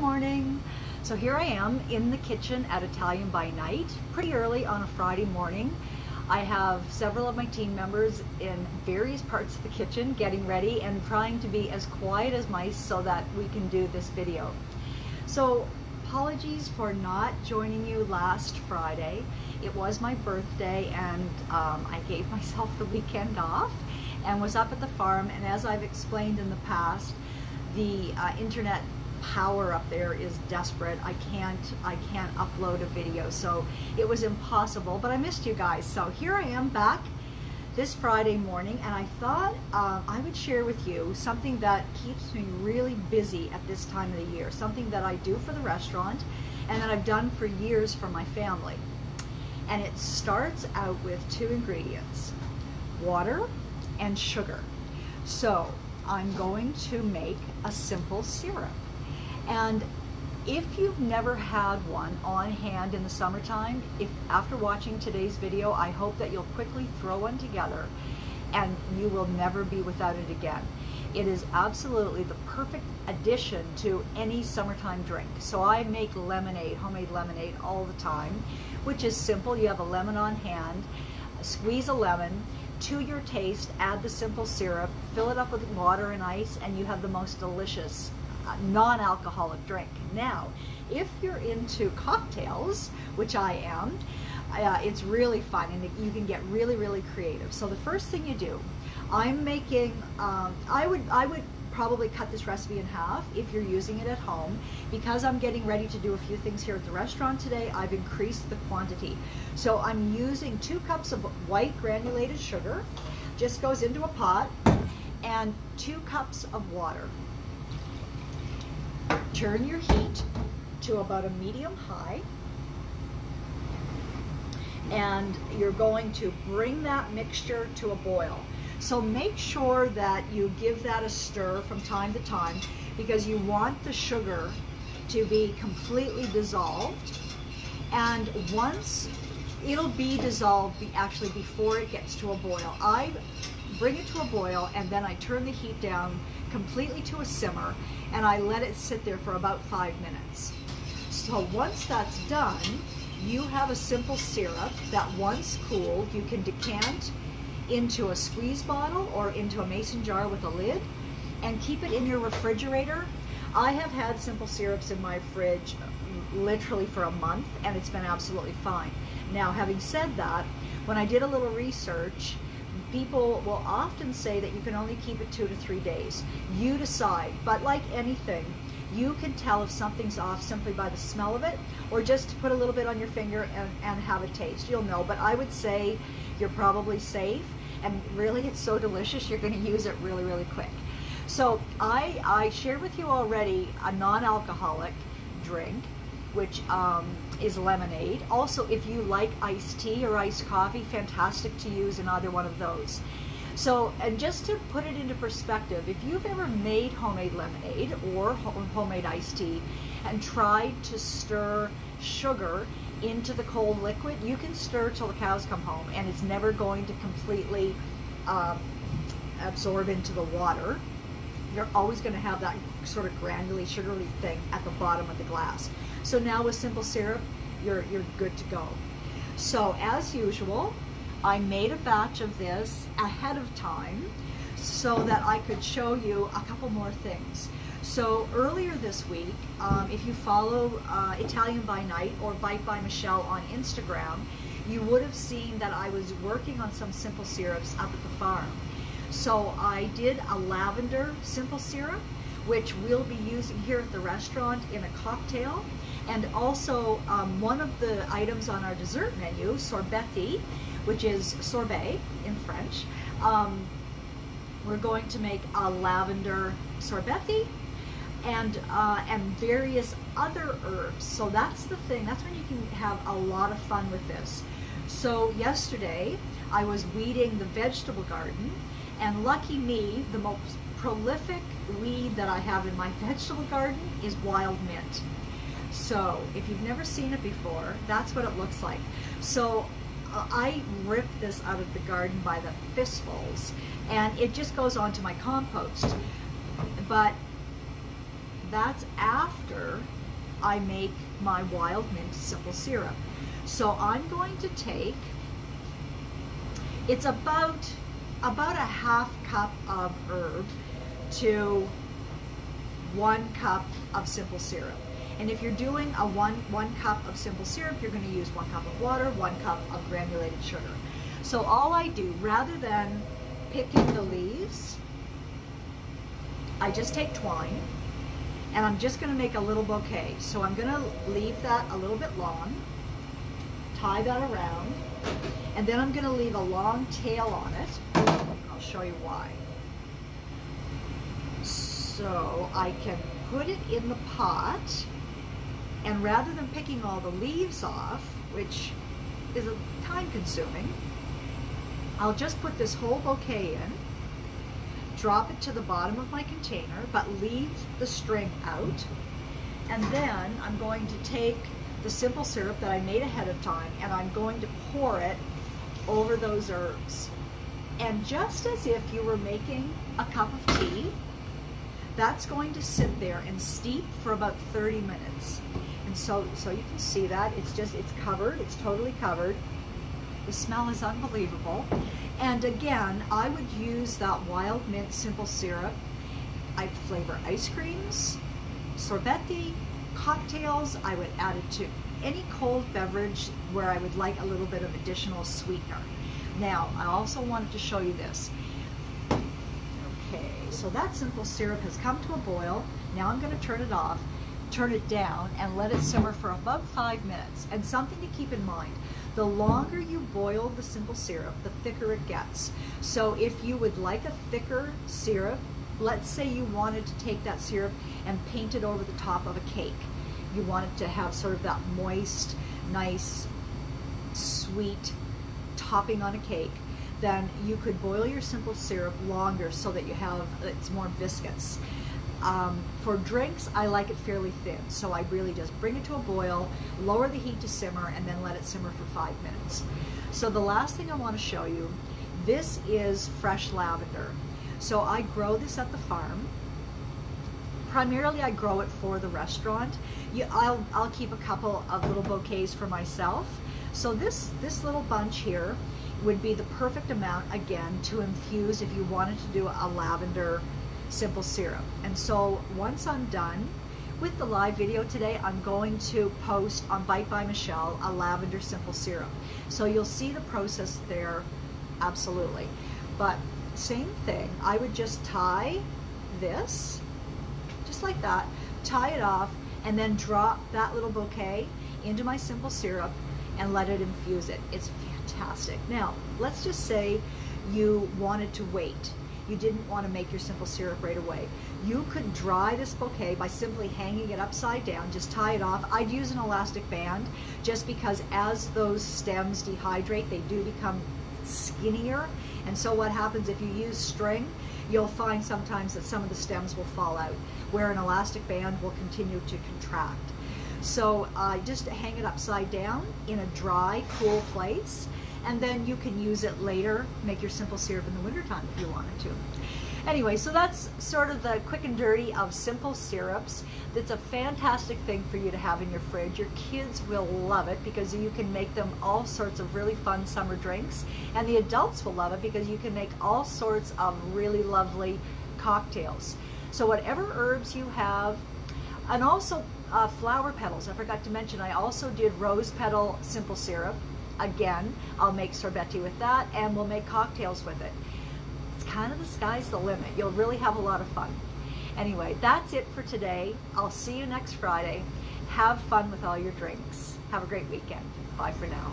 morning. So here I am in the kitchen at Italian by Night, pretty early on a Friday morning. I have several of my team members in various parts of the kitchen getting ready and trying to be as quiet as mice so that we can do this video. So apologies for not joining you last Friday. It was my birthday and I gave myself the weekend off and was up at the farm, and as I've explained in the past, the internet power up there is desperate. I can't upload a video, so it was impossible, but I missed you guys. So here I am back this Friday morning, and I thought I would share with you something that keeps me really busy at this time of the year, something that I do for the restaurant and that I've done for years for my family. And it starts out with two ingredients: water and sugar. So I'm going to make a simple syrup. And if you've never had one on hand in the summertime, after watching today's video, I hope that you'll quickly throw one together and you will never be without it again. It is absolutely the perfect addition to any summertime drink. So I make lemonade, homemade lemonade all the time, which is simple. You have a lemon on hand, squeeze a lemon, to your taste, add the simple syrup, fill it up with water and ice, and you have the most delicious non-alcoholic drink. Now, if you're into cocktails, which I am, it's really fun and you can get really creative. So the first thing you do, I'm making, I would probably cut this recipe in half if you're using it at home. Because I'm getting ready to do a few things here at the restaurant today, I've increased the quantity. So I'm using 2 cups of white granulated sugar, just goes into a pot, and 2 cups of water. Turn your heat to about a medium high, and you're going to bring that mixture to a boil. So make sure that you give that a stir from time to time, because you want the sugar to be completely dissolved. And once it'll be dissolved, actually before it gets to a boil, I bring it to a boil and then I turn the heat down completely to a simmer and I let it sit there for about 5 minutes. So once that's done, you have a simple syrup that, once cooled, you can decant into a squeeze bottle or into a mason jar with a lid and keep it in your refrigerator. I have had simple syrups in my fridge literally for a month and it's been absolutely fine. Now, having said that, when I did a little research, people will often say that you can only keep it 2 to 3 days. You decide, but like anything, you can tell if something's off simply by the smell of it, or just to put a little bit on your finger and have a taste. You'll know, but I would say you're probably safe, and really it's so delicious you're going to use it really quick. So I shared with you already a non-alcoholic drink, which is lemonade. Also, if you like iced tea or iced coffee, fantastic to use in either one of those. So, and just to put it into perspective, if you've ever made homemade lemonade or homemade iced tea and tried to stir sugar into the cold liquid, you can stir till the cows come home and it's never going to completely absorb into the water. You're always going to have that sort of granularly, sugary thing at the bottom of the glass. So now with simple syrup, you're good to go. So as usual, I made a batch of this ahead of time so that I could show you a couple more things. So earlier this week, if you follow Italian by Night or Bite by Michelle on Instagram, you would have seen that I was working on some simple syrups up at the farm. So I did a lavender simple syrup, which we'll be using here at the restaurant in a cocktail. And also one of the items on our dessert menu, sorbeti, which is sorbet in French, we're going to make a lavender sorbeti and various other herbs. So that's the thing, that's when you can have a lot of fun with this. So yesterday I was weeding the vegetable garden, and lucky me, the most prolific weed that I have in my vegetable garden is wild mint. So if you've never seen it before, that's what it looks like. So I rip this out of the garden by the fistfuls and it just goes onto my compost. But that's after I make my wild mint simple syrup. So I'm going to take, it's about a half cup of herb to 1 cup of simple syrup. And if you're doing a one cup of simple syrup, you're going to use 1 cup of water, 1 cup of granulated sugar. So all I do, rather than picking the leaves, I just take twine and I'm just going to make a little bouquet. So I'm going to leave that a little bit long, tie that around, and then I'm going to leave a long tail on it. I'll show you why. So I can put it in the pot, and rather than picking all the leaves off, which is time consuming, I'll just put this whole bouquet in, drop it to the bottom of my container, but leave the string out. And then I'm going to take the simple syrup that I made ahead of time, and I'm going to pour it over those herbs. And just as if you were making a cup of tea, that's going to sit there and steep for about 30 minutes. And so you can see that it's covered, it's totally covered. The smell is unbelievable. And again, I would use that wild mint simple syrup. I'd flavor ice creams, sorbetti, cocktails. I would add it to any cold beverage where I would like a little bit of additional sweetener. Now, I also wanted to show you this. Okay, so that simple syrup has come to a boil. Now I'm going to turn it off, turn it down, and let it simmer for about 5 minutes. And something to keep in mind, the longer you boil the simple syrup, the thicker it gets. So if you would like a thicker syrup, let's say you wanted to take that syrup and paint it over the top of a cake. You want it to have sort of that moist, nice, sweet topping on a cake, then you could boil your simple syrup longer so that it's more viscous. For drinks, I like it fairly thin, so I really just bring it to a boil, lower the heat to simmer, and then let it simmer for 5 minutes. So the last thing I want to show you, this is fresh lavender. So I grow this at the farm. Primarily I grow it for the restaurant. I'll keep a couple of little bouquets for myself. So this little bunch here would be the perfect amount, again, to infuse if you wanted to do a lavender simple syrup. And so once I'm done with the live video today, I'm going to post on Bite by Michelle a lavender simple syrup. So you'll see the process there, absolutely. But same thing, I would just tie this, just like that, tie it off, and then drop that little bouquet into my simple syrup and let it infuse it. It's fantastic. Now, let's just say you wanted to wait. You didn't want to make your simple syrup right away. You could dry this bouquet by simply hanging it upside down, just tie it off. I'd use an elastic band just because as those stems dehydrate, they do become skinnier. And so what happens if you use string, you'll find sometimes that some of the stems will fall out, where an elastic band will continue to contract. So just hang it upside down in a dry, cool place, and then you can use it later, make your simple syrup in the wintertime if you wanted to. Anyway, so that's sort of the quick and dirty of simple syrups. It's a fantastic thing for you to have in your fridge. Your kids will love it because you can make them all sorts of really fun summer drinks, and the adults will love it because you can make all sorts of really lovely cocktails. So whatever herbs you have, and also flower petals. I forgot to mention, I also did rose petal simple syrup. Again, I'll make sorbetti with that, and we'll make cocktails with it. It's kind of the sky's the limit. You'll really have a lot of fun. Anyway, that's it for today. I'll see you next Friday. Have fun with all your drinks. Have a great weekend. Bye for now.